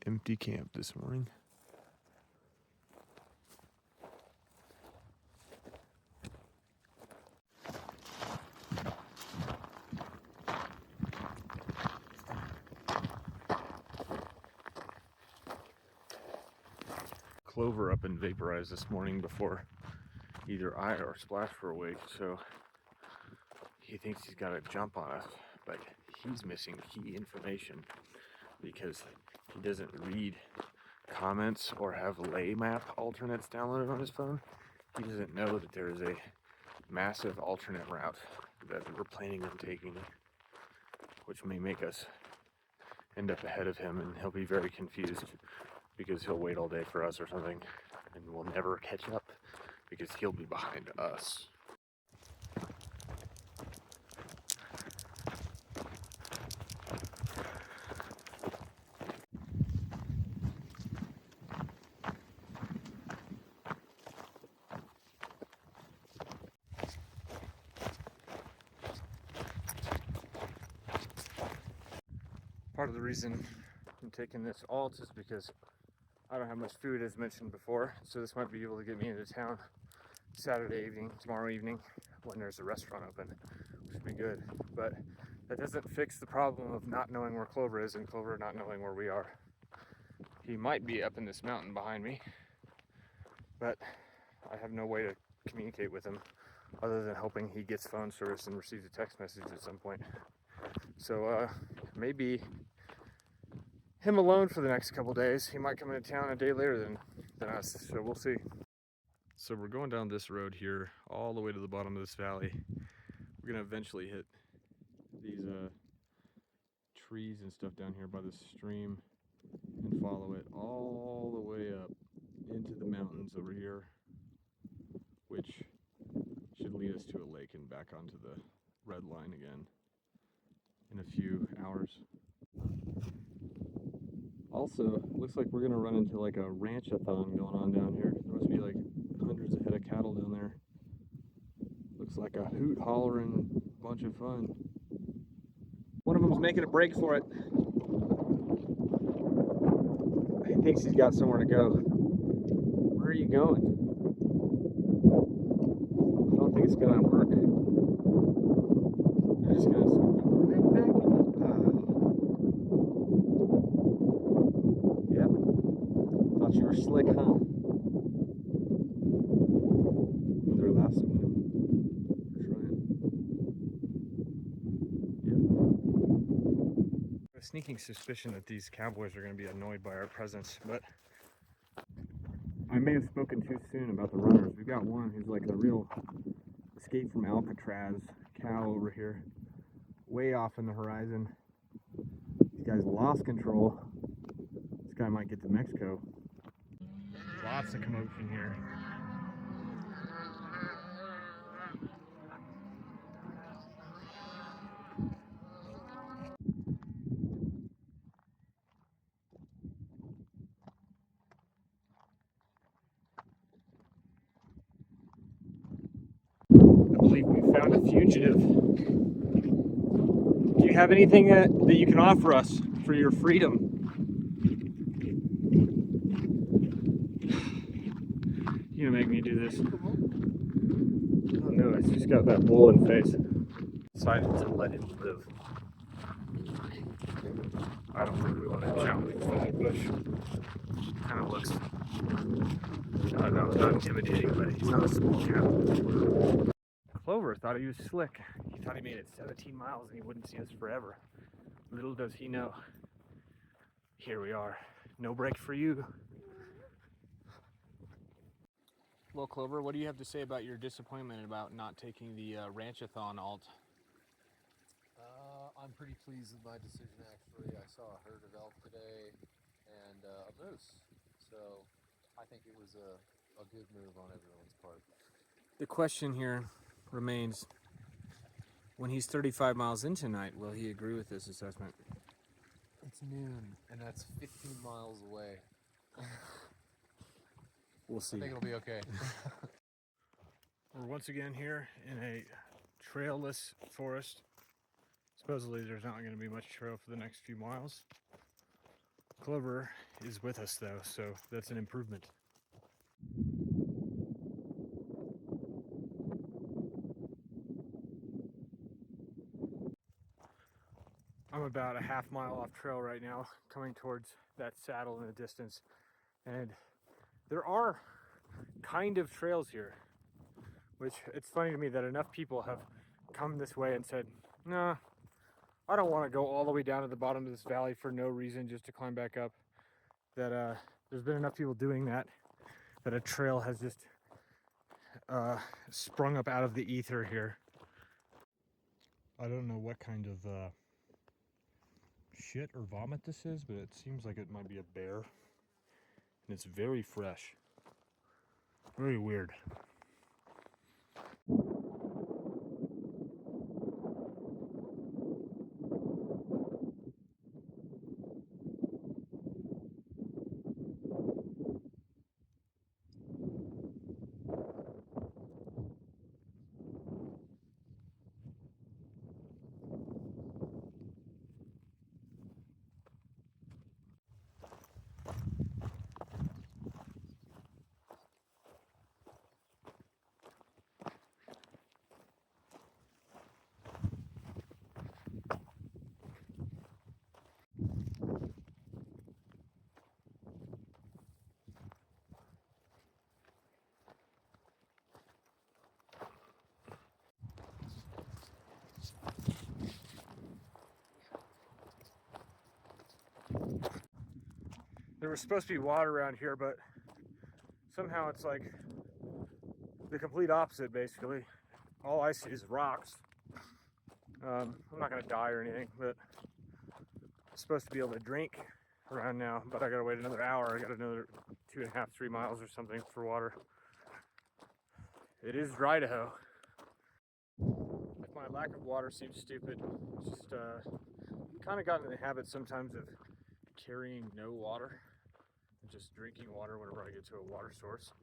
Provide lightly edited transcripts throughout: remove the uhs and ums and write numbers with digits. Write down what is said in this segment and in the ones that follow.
empty camp this morning. Clover up and vaporized this morning before either I or Splash were awake, so he thinks he's got a jump on us, but he's missing key information because he doesn't read comments or have lay map alternates downloaded on his phone. He doesn't know that there is a massive alternate route that we're planning on taking, which may make us end up ahead of him, and he'll be very confused because he'll wait all day for us or something, and we'll never catch up because he'll be behind us. Part of the reason I'm taking this alt is because I don't have much food, as mentioned before, so this might be able to get me into town Saturday evening, tomorrow evening, when there's a restaurant open, which would be good. But that doesn't fix the problem of not knowing where Clover is and Clover not knowing where we are. He might be up in this mountain behind me, but I have no way to communicate with him other than hoping he gets phone service and receives a text message at some point. So maybe him alone for the next couple days. He might come into town a day later than us, so we'll see. So we're going down this road here all the way to the bottom of this valley. We're gonna eventually hit these trees and stuff down here by the stream and follow it all the way up into the mountains over here, which should lead us to a lake and back onto the red line again in a few hours. Also, looks like we're gonna run into like a ranch-a-thon going on down here. There must be like hundreds of head of cattle down there. Looks like a hoot, hollering bunch of fun. One of them's making a break for it. He thinks he's got somewhere to go. Where are you going? I don't think it's gonna work. They're just gonna right back in this pile. Yep. Thought you were slick, huh? Well, they're lassoing him. They're trying. Yep. A sneaking suspicion that these cowboys are going to be annoyed by our presence, but I may have spoken too soon about the runners. We've got one who's like a real escape from Alcatraz cow over here, way off in the horizon. These guys lost control. This guy might get to Mexico. Lots of commotion here. I believe we found a fugitive. Do you have anything that you can offer us for your freedom? You gonna make me do this? Oh no, it's just got that swollen face. Decided to let him live. I don't think we want to jump into that bush. Kind of looks, I don't know, not intimidating, but he's not a small cow. Clover thought he was slick. He thought he made it 17 miles and he wouldn't see us forever. Little does he know. Here we are. No break for you. Well, Clover, what do you have to say about your disappointment about not taking the ranch-a-thon alt? I'm pretty pleased with my decision, actually. I saw a herd of elk today and a moose, so I think it was a good move on everyone's part. The question here remains, when he's 35 miles in tonight, will he agree with this assessment? It's noon, and that's 15 miles away. We'll see. I think it'll be okay. We're once again here in a trailless forest. Supposedly there's not going to be much trail for the next few miles. Clover is with us though, so that's an improvement. I'm about a half mile off trail right now, coming towards that saddle in the distance. And there are kind of trails here, which it's funny to me that enough people have come this way and said, nah, I don't want to go all the way down to the bottom of this valley for no reason, just to climb back up. That there's been enough people doing that a trail has just sprung up out of the ether here. I don't know what kind of shit or vomit this is, but it seems like it might be a bear. And it's very fresh. Very weird. There was supposed to be water around here, but somehow it's like the complete opposite, basically. All I see is rocks. I'm not gonna die or anything, but I'm supposed to be able to drink around now, but I gotta wait another hour. I got another 2.5, 3 miles or something for water. It is Idaho. If my lack of water seems stupid, it's just kind of gotten in the habit sometimes of carrying no water and just drinking water whenever I get to a water source.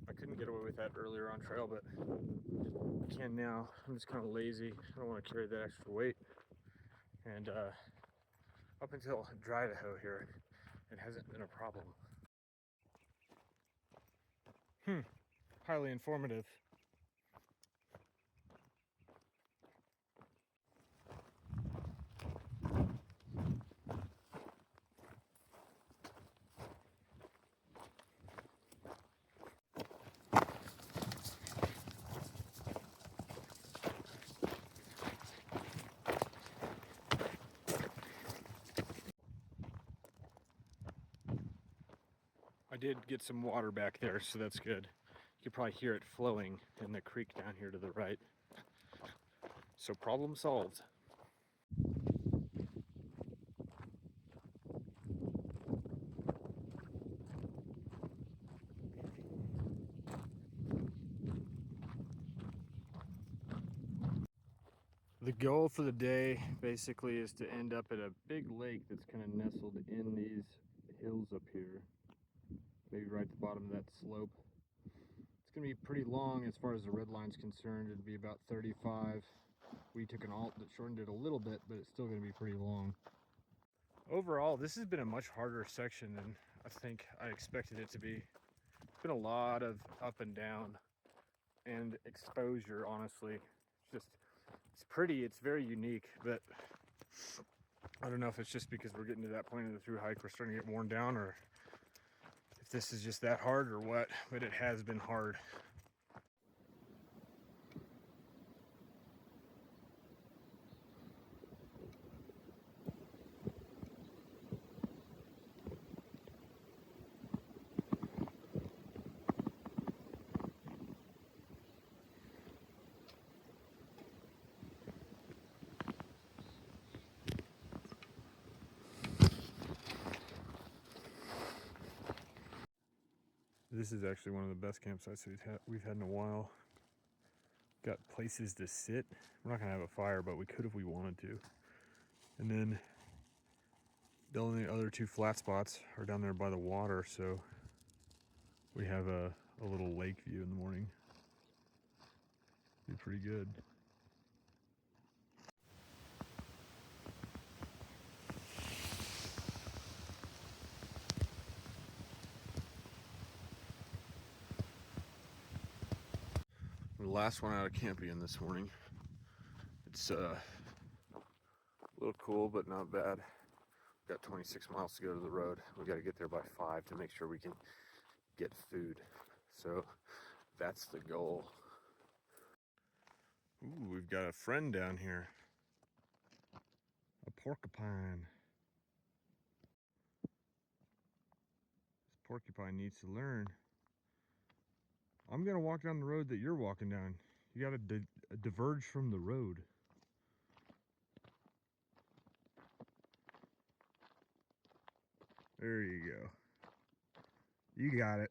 I couldn't get away with that earlier on trail, but I can now. I'm just kind of lazy. I don't want to carry that extra weight. And up until Idaho here, it hasn't been a problem. Highly informative. I did get some water back there, so that's good. You can probably hear it flowing in the creek down here to the right. So problem solved. The goal for the day basically is to end up at a big lake that's kind of nestled in these hills up here. Maybe right at the bottom of that slope. It's going to be pretty long as far as the red line's concerned. It'd be about 35. We took an alt that shortened it a little bit, but it's still going to be pretty long. Overall, this has been a much harder section than I think I expected it to be. It's been a lot of up and down and exposure, honestly. It's pretty, it's very unique, but I don't know if it's just because we're getting to that point of the through hike, we're starting to get worn down, or if this is just that hard or what, but it has been hard. This is actually one of the best campsites we've had in a while. Got places to sit. We're not gonna have a fire, but we could if we wanted to. And then the only other two flat spots are down there by the water, so we have a little lake view in the morning. Be pretty good. last one out of Campion this morning. It's a little cool, but not bad. We've got 26 miles to go to the road. We got to get there by 5 to make sure we can get food. So that's the goal. Ooh, we've got a friend down here. A porcupine. This porcupine needs to learn. I'm gonna walk down the road that you're walking down. You gotta diverge from the road. There you go. You got it.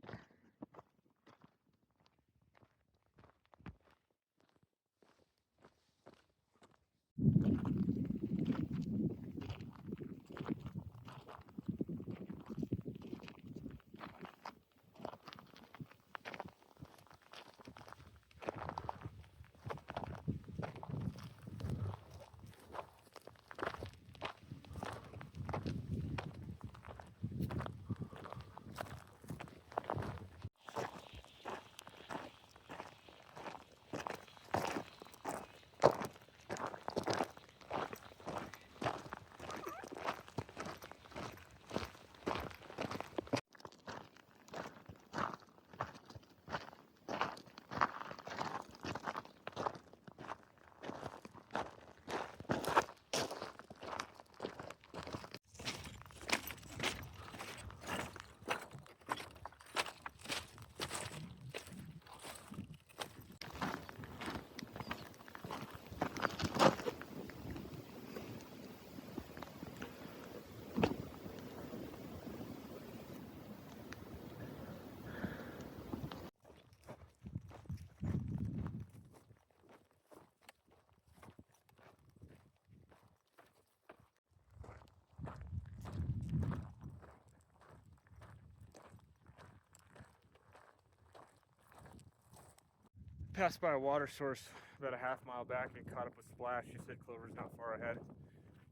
Passed by a water source about a half-mile back and caught up with Splash. She said Clover's not far ahead.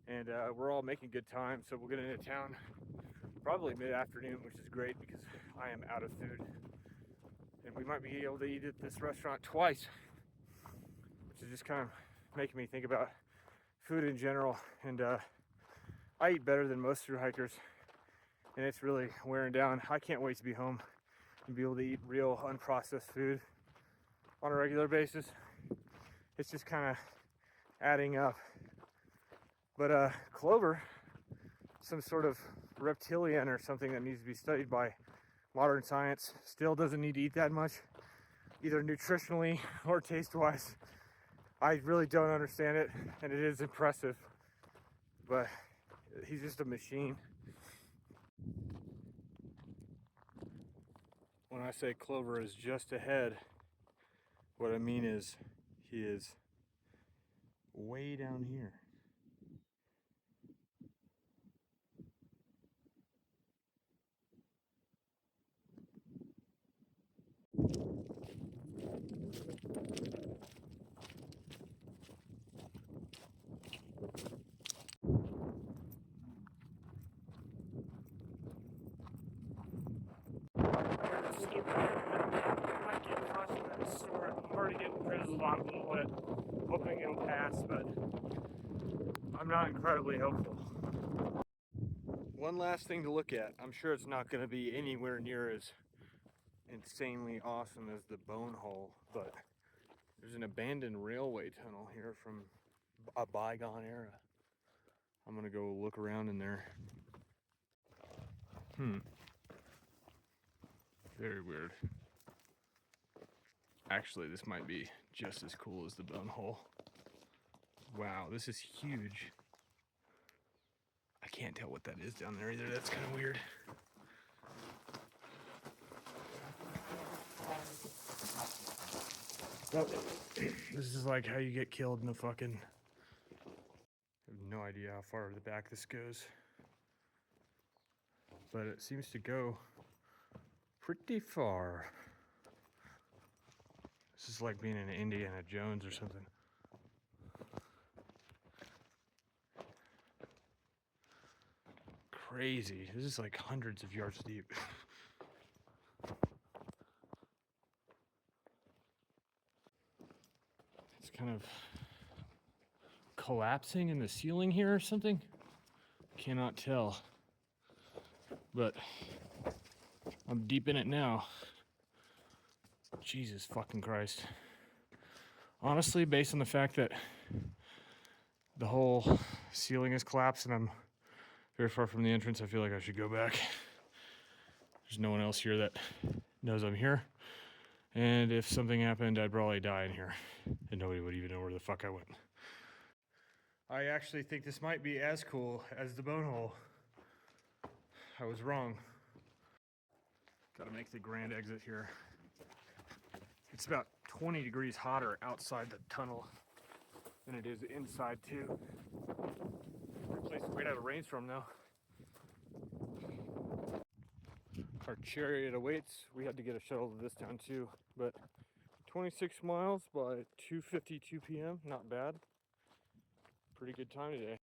And we're all making good time, so we'll get into town probably mid-afternoon, which is great because I am out of food. And we might be able to eat at this restaurant twice, which is just kind of making me think about food in general. And I eat better than most thru hikers, and it's really wearing down. I can't wait to be home and be able to eat real unprocessed food on a regular basis. It's just kind of adding up. But Clover, some sort of reptilian or something that needs to be studied by modern science, still doesn't need to eat that much, either nutritionally or taste-wise. I really don't understand it, and it is impressive, but he's just a machine. When I say Clover is just ahead, what I mean is he is way down here. I'm already getting drizzled on a little bit, hoping it'll pass, but I'm not incredibly hopeful. One last thing to look at. I'm sure it's not going to be anywhere near as insanely awesome as the Bone Hole, but there's an abandoned railway tunnel here from a bygone era. I'm going to go look around in there. Very weird. Actually, this might be just as cool as the Bone Hole. Wow, this is huge. I can't tell what that is down there either. That's kind of weird. Well, this is like how you get killed in the fucking... I have no idea how far to the back this goes. But it seems to go pretty far. This is like being in Indiana Jones or something. Crazy. This is like hundreds of yards deep. kind of collapsing in the ceiling here or something. Cannot tell. But I'm deep in it now. Jesus fucking Christ. Honestly, based on the fact that the whole ceiling is collapsed and I'm very far from the entrance, I feel like I should go back. There's no one else here that knows I'm here. And if something happened, I'd probably die in here. And nobody would even know where the fuck I went. I actually think this might be as cool as the bone hole. I was wrong. Gotta make the grand exit here. It's about 20 degrees hotter outside the tunnel than it is inside too. Good place to wait out a rainstorm though. Our chariot awaits. We had to get a shuttle to this town too, but 26 miles by 2:52 p.m. Not bad. Pretty good time today.